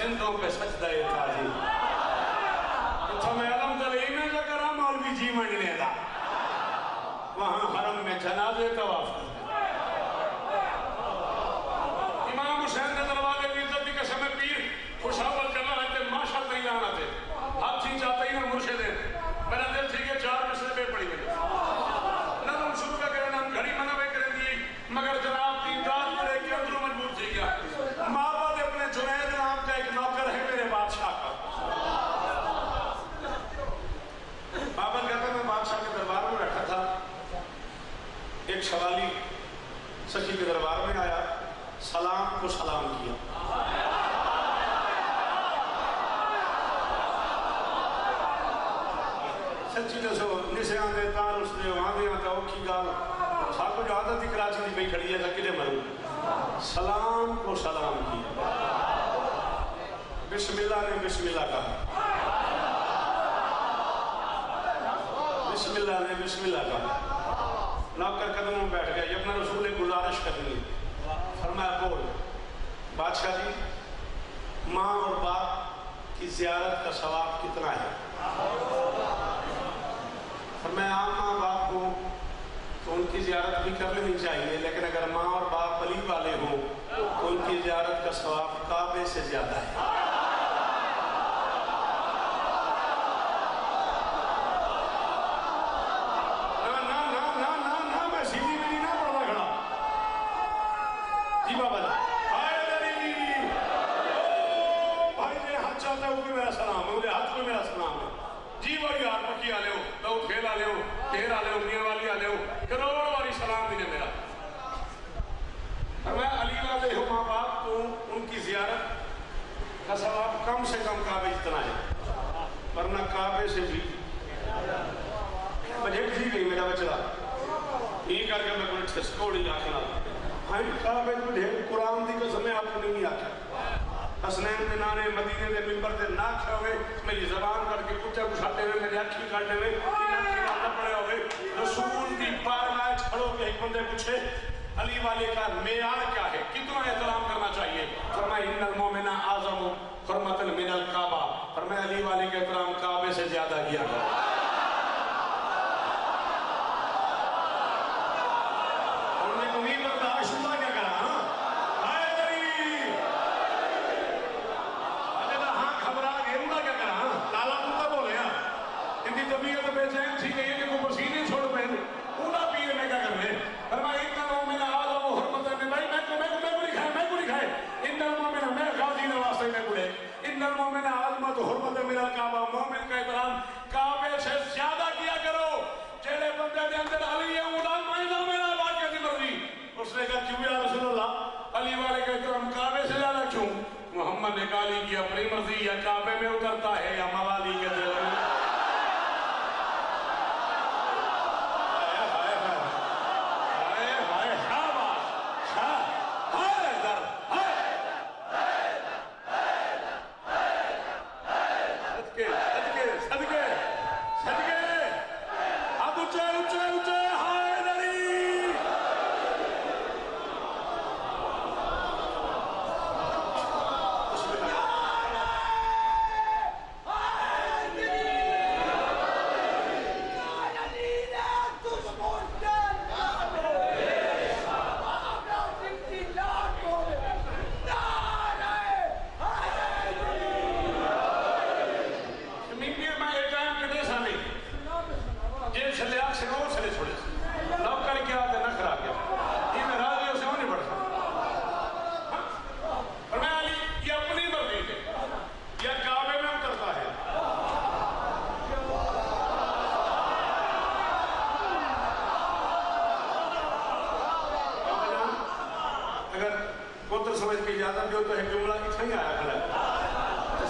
सिंधों पे सजदा ताजी तो मैं अलम तलीम में करा मौलवी जी मंडने दा वहां हरम में जनाजे तवाफ इमाम हुसैन के दरवाजे की इज्जत की कसम पीर खुशावल चला है माशा नहीं आना थे हाथ ही जाते ही ना मुर्शिद मेरा दिल ठीक है 4 मिसरे पे पड़ी गई ना तुम शुरू का करना हम घड़ी मना कर दी मगर जनाब की दाद मेरे के अंदर मजबूर थी गया माँ बाप अपने जुनैद नाम का एक नौकर है मेरे बादशाह का बाबर कहता मैं बादशाह के दरबार में बैठा था एक सवाली सखी के दरबार में आया सलाम को सलाम किया सच्ची दसो निशे आंदे तार उसने वहां दे आता औखी गाल साको जो आदत ही कराची दी पई खड़ी है ता किदे मरू सलाम को सलाम किया बिस्मिल्लाह ने बिस्मिल्लाह कहा बिस्मिल्लाह ने बिस्मिल्लाह कहा नौकर कदमों में बैठ गया अपना रसूल ने गुजारिश करनी फरमाया बोल बादशाह जी माँ और बाप की जियारत का सवाब कितना है फरमाया आम माँ बाप को तो उनकी जियारत भी कर लेनी चाहिए लेकिन अगर माँ और बाप अली वाले हों तो उनकी जियारत का सवाब काबे से ज्यादा है सवाब कम से कम काबे इतना है वरना काबे से भी बजट थी गई मेरा बचला ये करके मैं कोई ठसकोड़ी आखना हाँ काबे को ढेर कुरान की कसम आपको नहीं आख्या हसनैन के नारे मदीने के मिंबर से ना आख्या हुए मेरी जबान करके कुत्ते उछाते हुए मेरी अखी काटते हुए पड़े हुए रसूल की पारगाह खड़ो के एक बंदे पूछे अली वाले का मेयार क्या है कितना एहतराम करना चाहिए फरमाया इन्नल मोमिना आज़म हुर्मतन मिनल काबा फरमाया अली वाले का एहतराम काबे से ज्यादा किया गया मोहम्मद ने गाली की अपनी मर्जी या काबे में उतरता है या मवाली के दिल में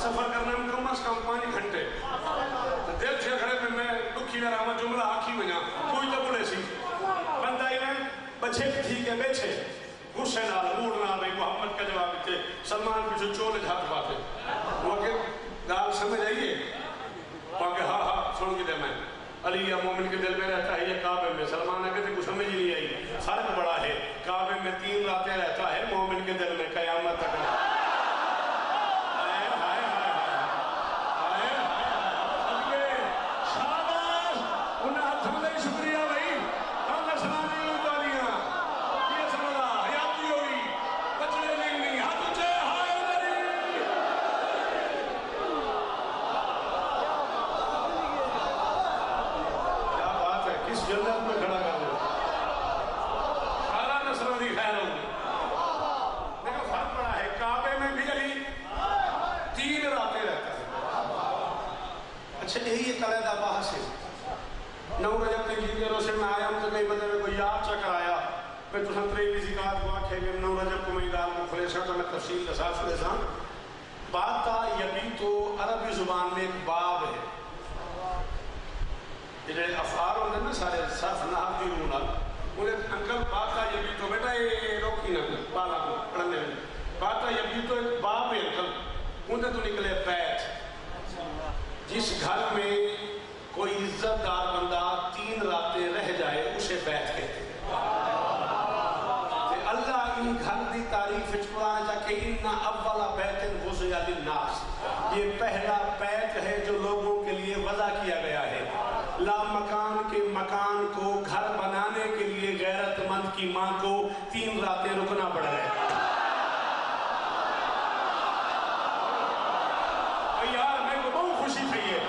सफर करने में कम से कम 5 घंटे दिल से खड़े में मैं दुखी ना रहा जुमला आखी वजा कोई तो बोले सी बंदा इवें बचे ठीक है बेचे गुस्से नाल मूड नाल भाई मोहम्मद का जवाब देते सलमान पीछे चोले हाथ बाते वो के गाल समझ आइए पाके हां हां सुन के दे मैं अली या मोमिन के दिल में रहता है ये काबे में सलमान के कुछ समझ ही नहीं आई फर्क बड़ा है काबे में 3 रातें रहता है मोमिन के दिल में कयामत तक जन्नत में खड़ा कर दो, सारा नस्रानी खैर होगी। देखो फर्क पड़ा है, काबे में भी अली 3 रातें रहता है। अच्छा यही एक अलग बहस है। 9 रजब के गीत रोशे में आया हूँ तो कई मतलब कोई याद चक्कर आया मैं तुम त्रेवी जिकात हुआ खे 9 रजब को मैं गाल को खुलेसा तो मैं तफसील का साथ सुनेसा बात था। यबी तो अरबी जुबान में एक बाब है, ये अफार होंगे ना सारे सफ नाहव की रूना उन्हें अंकल बात था यबी तो बेटा ये रोकी ना बाला को पढ़ने में बात था यबी तो एक बाब है अंकल उन्हें तो निकले बैठ। जिस घर में कोई इज्जतदार बंदा 3 रातें रह जाए उसे बैठ कहते हैं। अल्लाह इन घर की तारीफ कुरान जाके इन्ना अव्वला बैतन गुज़िया लिन्नास, ये पहला बैत है जो लोगों के लिए वज़ा किया गया है। ला मकान के मकान को घर बनाने के लिए गैरतमंद की माँ को 3 रातें रुकना पड़ रहा है। यार मेरे को बहुत खुशी थी है,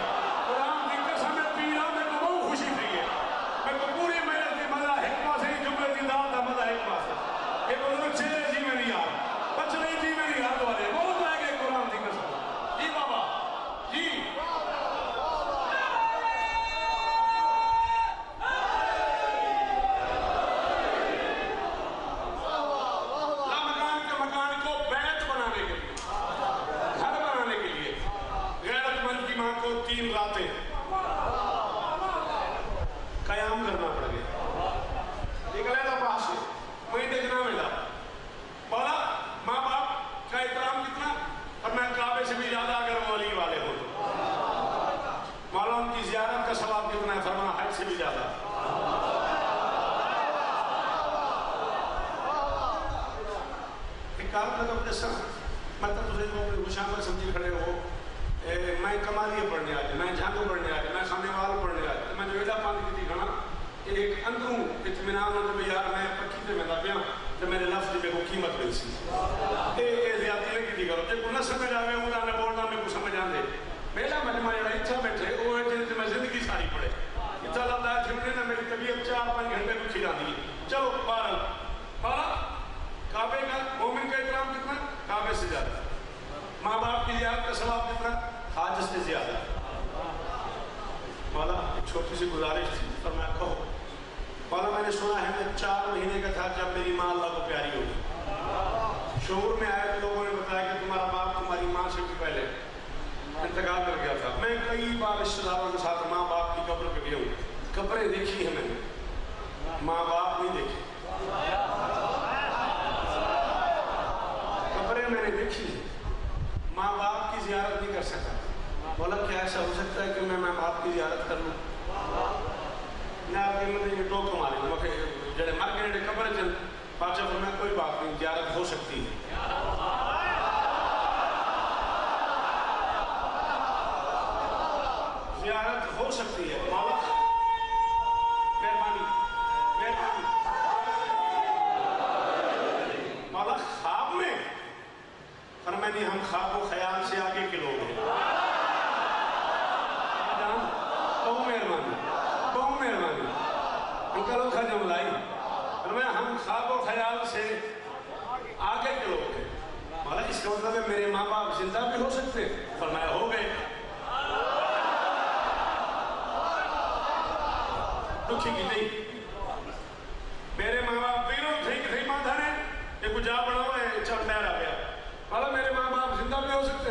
कुरान की कसम पीरा मेरे को बहुत खुशी थी है। मेरे को पूरी मेहनत की मजा हिकमा से जुमले की दाद का मजा हिकमा से ये बोलो चेहरे जी में नहीं यार बचने जी में नहीं याद वाले बहुत रह गए कुरान की कसम जी बाबा जी। मकान के मकान को बैत बनाने के लिए घर बनाने के लिए गैरतमंद की मां को 3 रातें कयाम करना पड़ गया। निकले ना पास से वही देखना मिला बोला माँ बाप का एहतराम कितना और मैं काबे से भी ज्यादा अगर वो अली वाले हो तो मौला उनकी जियारत का सवाब कितना है फरमाना हज से भी ज्यादा। मतलब तुझे गुशाम समझी खड़े हो मैं कमालिए पढ़ने आ जाए मैं झांको पढ़ने आ जाए मैं खाने वाल पढ़ने आ जाए मैं जो एडा पानी की खड़ा एक अंदरों इत्मीनान होता है यार मैं पक्की से मैं पिया तो मेरे लफ्ज़ की मेरे कीमत मिल सी ये ज़्यादती नहीं की करो जो न समझ आवे उन्होंने बोलना मेरे को समझ आते मेरा मजमा जरा इच्छा बैठे वो जिन मैं जिंदगी सारी पढ़े इच्छा लगता है जिमने ना मेरी तबीयत 4-5 घंटे रुकी जाती है। चलो 12 काबे का मोमिन का एहतराम कितना काबे से ज्यादा, माँ बाप की जियारत का सवाब कितना हाज से ज्यादा। मौला एक छोटी सी गुजारिश थी पर मैं कहो मौला मैंने सुना है मैं 4 महीने का था जब मेरी माँ अल्लाह को प्यारी होगी। शोर में आए तो लोगों ने बताया कि तुम्हारा बाप तुम्हारी माँ से भी पहले इंतकाल कर गया था। मैं कई बार रिश्तेदारों के साथ माँ बाप की कब्र पे गया हूँ, कब्रें देखी है मैंने, माँ बाप नहीं देखे, कब्रें मैंने देखी है, माँ बाप की जियारत नहीं कर सकता। बोला क्या ऐसा हो सकता है कि मैं माँ बाप की जियारत कर लूँ? मैं आपके मतलब टोक मारी मुझे जड़े मर गए कब्र चल पाचा पर मैं कोई बात नहीं जियारत हो सकती है। जियारत हो सकती है मौला मेहरबानी मेहरबानी मौला ख्वाब में फरमानी हम ख्वाब व ख्याल से आगे के लोग हैं। बहुत मेहरबानी बहुत मेहरबानी अंकल खा जमलाई फरमाया हम ख्वाब व ख्याल से आगे के लोग हैं। मौला इसका मतलब है मेरे माँ बाप जिंदा भी हो सकते हैं? फरमाया हो गए। दुखी की नहीं मेरे माँ बाप पीरों ठीक थी माँ धने ये कुछ जा बना हुआ है चल आ गया माला मेरे माँ बाप जिंदा भी हो सकते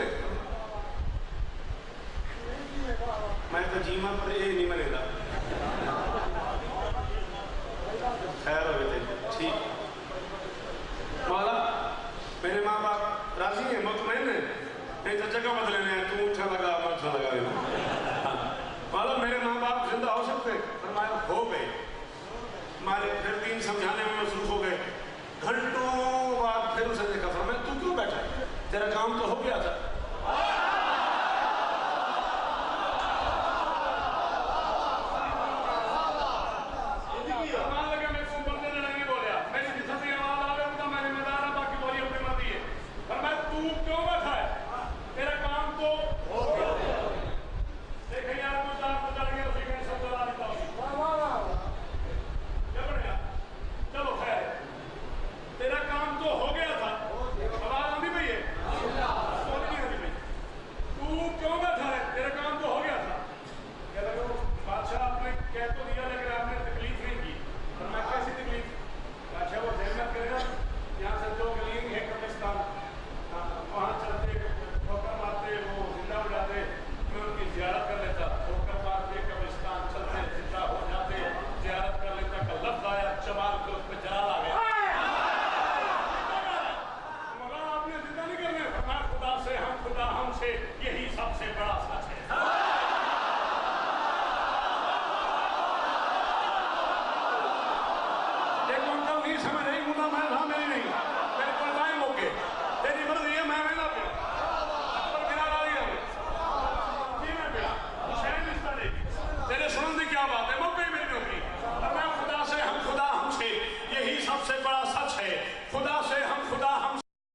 मैं तो जीमा पर ये नहीं मनेगा। खैर हो गए ठीक माला मेरे माँ बाप राजी है मुतमईन है नहीं तो जगह बदलेने तू अच्छा लगा मैं अच्छा लगा माला मेरे माँ बाप जिंदा हो सकते फरमाया हो गए। हमारे फिर 3 समझाने में मसरूफ हो गए। घंटों बाद फिर उसे देखा फरमाया तू क्यों बैठा तेरा काम तो हो गया था।